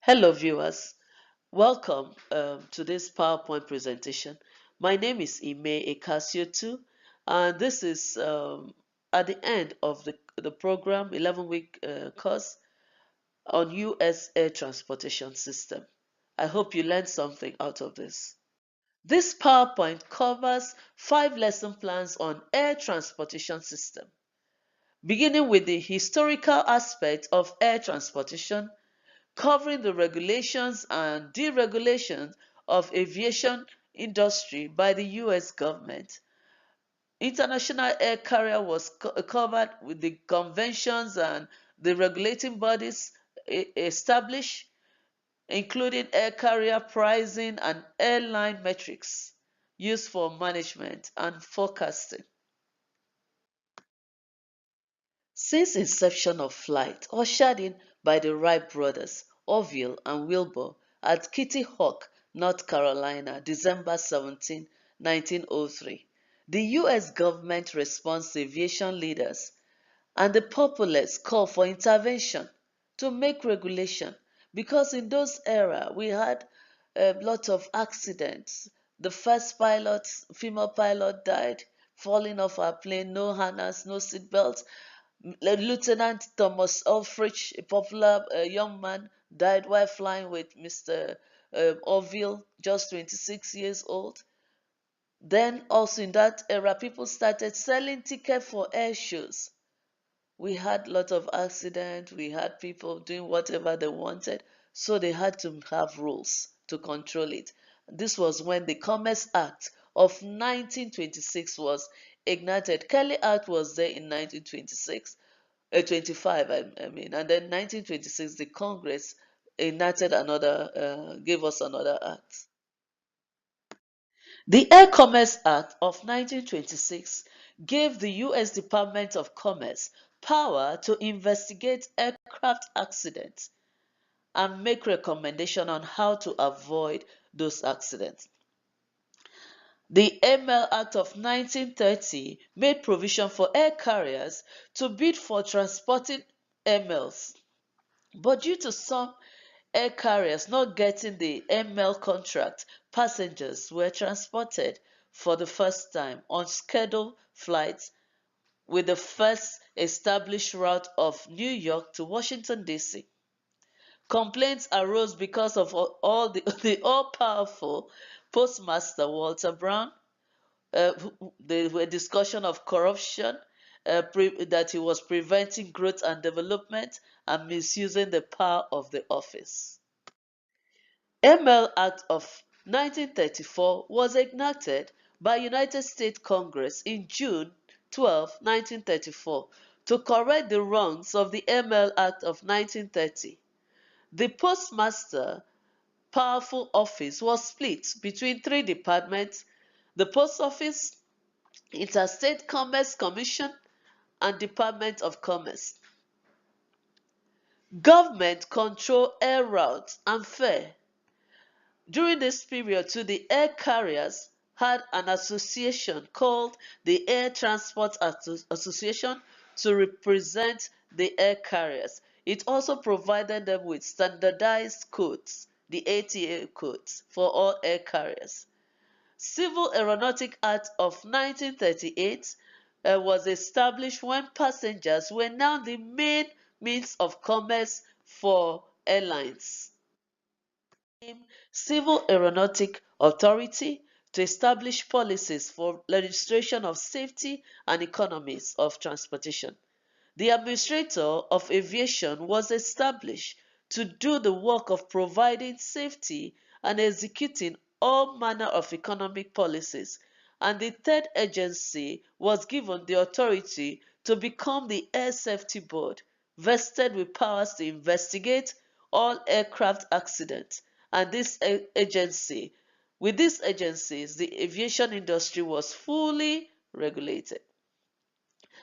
Hello viewers, welcome to this PowerPoint presentation. My name is Ime Ekasiotu and this is at the end of the program, 11-week course on US air transportation system. I hope you learned something out of this. This PowerPoint covers 5 lesson plans on air transportation system, beginning with the historical aspect of air transportation, covering the regulations and deregulations of aviation industry by the US government. International air carrier was covered with the conventions and the regulating bodies established, including air carrier pricing and airline metrics used for management and forecasting. Since inception of flight, ushered in by the Wright brothers, Orville and Wilbur, at Kitty Hawk, North Carolina, December 17, 1903, the U.S. government response to aviation leaders and the populace call for intervention to make regulation, because in those era we had a lot of accidents. The first pilot, female pilot, died falling off our plane, no harness, no seatbelt. Lieutenant Thomas Ulfrich, a popular young man, died while flying with Mr. Orville, just 26 years old. Then also in that era, people started selling tickets for air shows. We had a lot of accidents. We had people doing whatever they wanted. So they had to have rules to control it. This was when the Commerce Act of 1926 was enacted. Kelly Act was there in 1926. 25, I mean, and then 1926, the Congress enacted gave us another act. The Air Commerce Act of 1926 gave the U.S. Department of Commerce power to investigate aircraft accidents and make recommendations on how to avoid those accidents. The ML Act of 1930 made provision for air carriers to bid for transporting MLs. But due to some air carriers not getting the ML contract, passengers were transported for the first time on scheduled flights with the first established route of New York to Washington, D.C. Complaints arose because of the all-powerful Postmaster Walter Brown. There were discussion of corruption, that he was preventing growth and development and misusing the power of the office. ML Act of 1934 was enacted by United States Congress in June 12, 1934 to correct the wrongs of the ML Act of 1930. The Postmaster powerful office was split between 3 departments: the Post Office, Interstate Commerce Commission, and Department of Commerce. Government control air routes and fare. During this period too, the air carriers had an association called the Air Transport Association to represent the air carriers. It also provided them with standardized codes, the ATA codes, for all air carriers. Civil Aeronautic Act of 1938 was established when passengers were now the main means of commerce for airlines. Civil Aeronautic Authority to establish policies for legislation of safety and economies of transportation. The Administrator of Aviation was established to do the work of providing safety and executing all manner of economic policies, and the third agency was given the authority to become the Air Safety Board, vested with powers to investigate all aircraft accidents. And with these agencies, the aviation industry was fully regulated.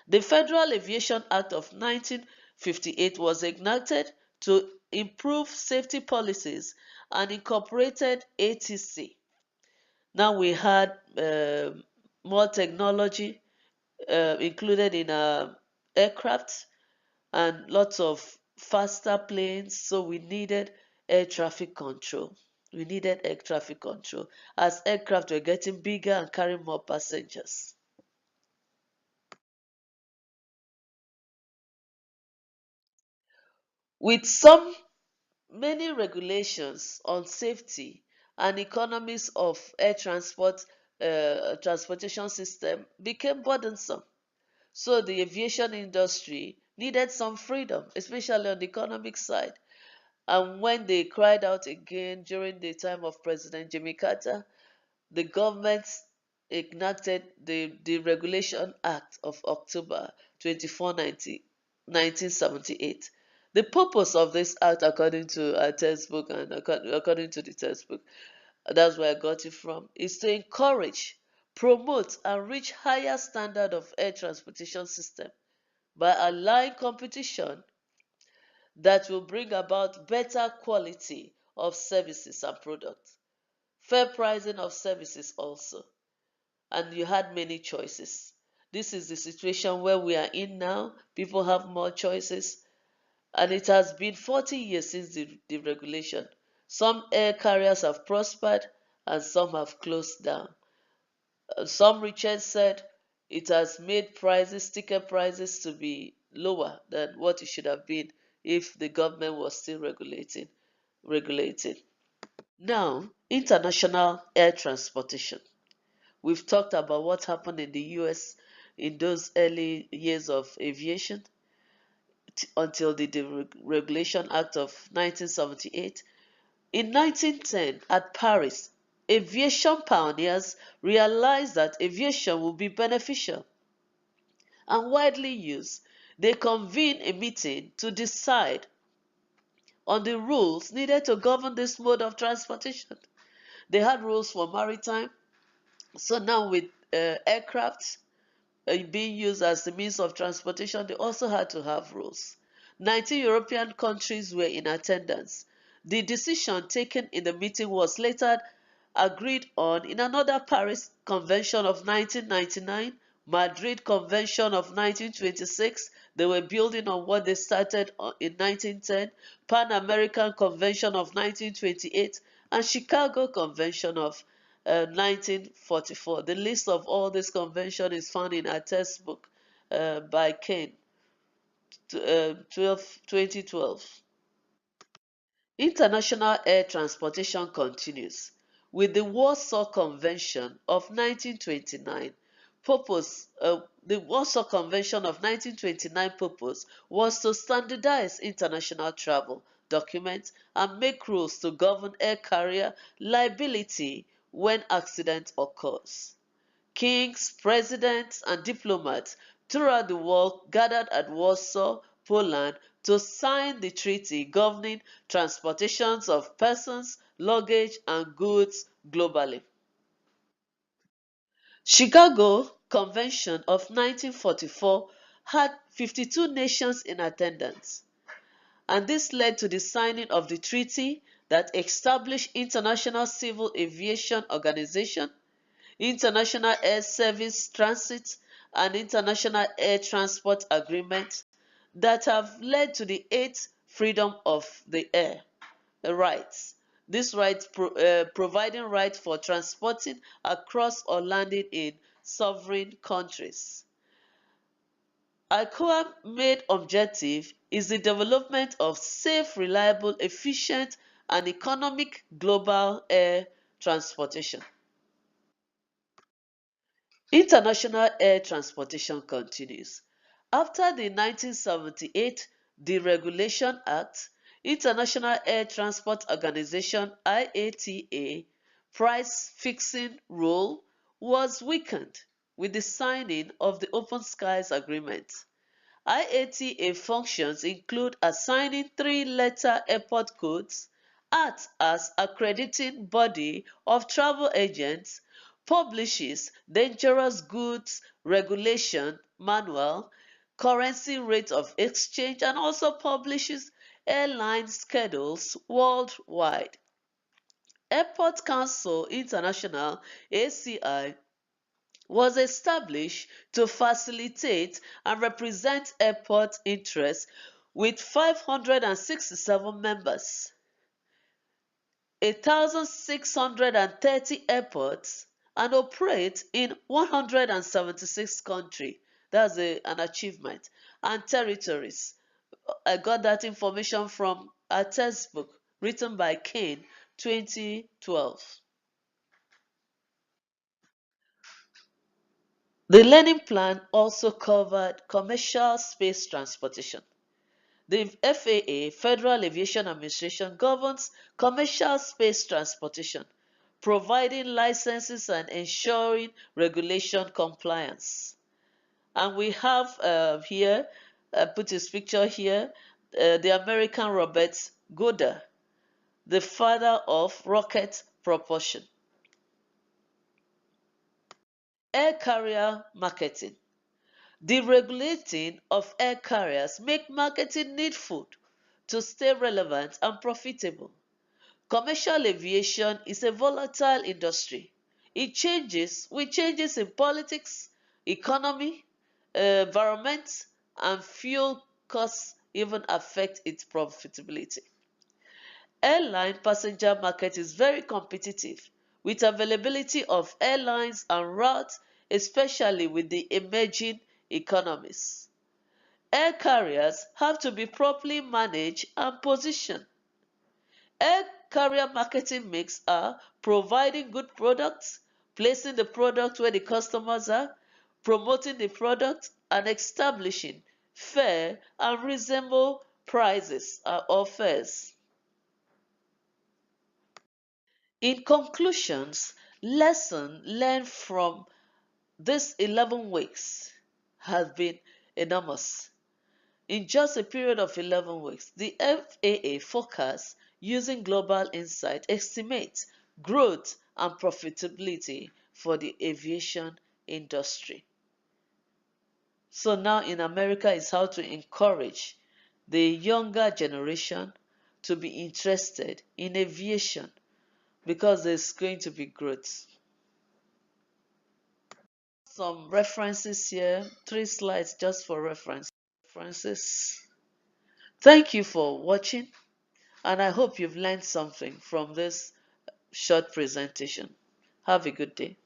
The Federal Aviation Act of 1958 was enacted to improve safety policies and incorporated ATC. Now we had more technology included in aircraft and lots of faster planes, so we needed air traffic control. We needed air traffic control as aircraft were getting bigger and carrying more passengers. With many regulations on safety and economies of air transportation system became burdensome. So the aviation industry needed some freedom, especially on the economic side. And when they cried out again during the time of President Jimmy Carter, the government enacted the Regulation Act of October 24, 1978. The purpose of this act, according to our textbook and according to the textbook, that's where I got it from, is to encourage, promote, and reach higher standard of air transportation system by allowing competition that will bring about better quality of services and products, fair pricing of services also, and you had many choices. This is the situation where we are in now. People have more choices, and it has been 40 years since the regulation. Some air carriers have prospered and some have closed down. Some research said it has made ticket prices to be lower than what it should have been if the government was still regulating. Now, international air transportation. We've talked about what happened in the US in those early years of aviation until the Deregulation Act of 1978. In 1910, at Paris, aviation pioneers realized that aviation would be beneficial and widely used. They convened a meeting to decide on the rules needed to govern this mode of transportation. They had rules for maritime. So now with aircraft being used as the means of transportation, they also had to have rules. 19 European countries were in attendance. The decision taken in the meeting was later agreed on in another Paris Convention of 1999, Madrid Convention of 1926. They were building on what they started in 1910, Pan American Convention of 1928, and Chicago Convention of 1944. The list of all these conventions is found in our textbook by Kane, 2012. International air transportation continues with the Warsaw Convention of 1929. The Warsaw Convention of 1929 purpose was to standardize international travel documents and make rules to govern air carrier liability when accident occurs. Kings, presidents, and diplomats throughout the world gathered at Warsaw, Poland, to sign the treaty governing transportations of persons, luggage, and goods globally. Chicago Convention of 1944 had 52 nations in attendance, and this led to the signing of the treaty that established International Civil Aviation Organization, International Air Service Transit, and International Air Transport Agreement that have led to the 8th Freedom of the Air rights. This right providing right for transporting across or landing in sovereign countries. ICAO's main objective is the development of safe, reliable, efficient, and economic global air transportation. International air transportation continues. After the 1978 Deregulation Act, International Air Transport Organization (IATA) price-fixing role was weakened with the signing of the Open Skies Agreement. IATA functions include assigning three-letter airport codes, acts as accrediting body of travel agents, publishes dangerous goods regulation manual, currency rate of exchange, and also publishes airline schedules worldwide. Airport Council International (ACI) was established to facilitate and represent airport interests with 567 members. 1,630 airports and operate in 176 countries. That's an achievement. And territories. I got that information from a textbook written by Kane, 2012. The learning plan also covered commercial space transportation. The FAA, Federal Aviation Administration, governs commercial space transportation, providing licenses and ensuring regulation compliance. And we have here, put his picture here, the American Robert Goddard, the father of rocket propulsion. Air carrier marketing. Deregulating of air carriers make marketing needful to stay relevant and profitable. Commercial aviation is a volatile industry. It changes with changes in politics, economy, environment, and fuel costs even affect its profitability. Airline passenger market is very competitive with availability of airlines and routes, especially with the emerging economies. Air carriers have to be properly managed and positioned. Air carrier marketing mix are providing good products, placing the product where the customers are, promoting the product, and establishing fair and reasonable prices or fares. In conclusions, lesson learned from these 11 weeks has been enormous. In just a period of 11 weeks, the FAA forecast using global insight estimates growth and profitability for the aviation industry. So now in America is how to encourage the younger generation to be interested in aviation because there's going to be growth. Some references here, 3 slides just for references. Thank you for watching, and I hope you've learned something from this short presentation. Have a good day.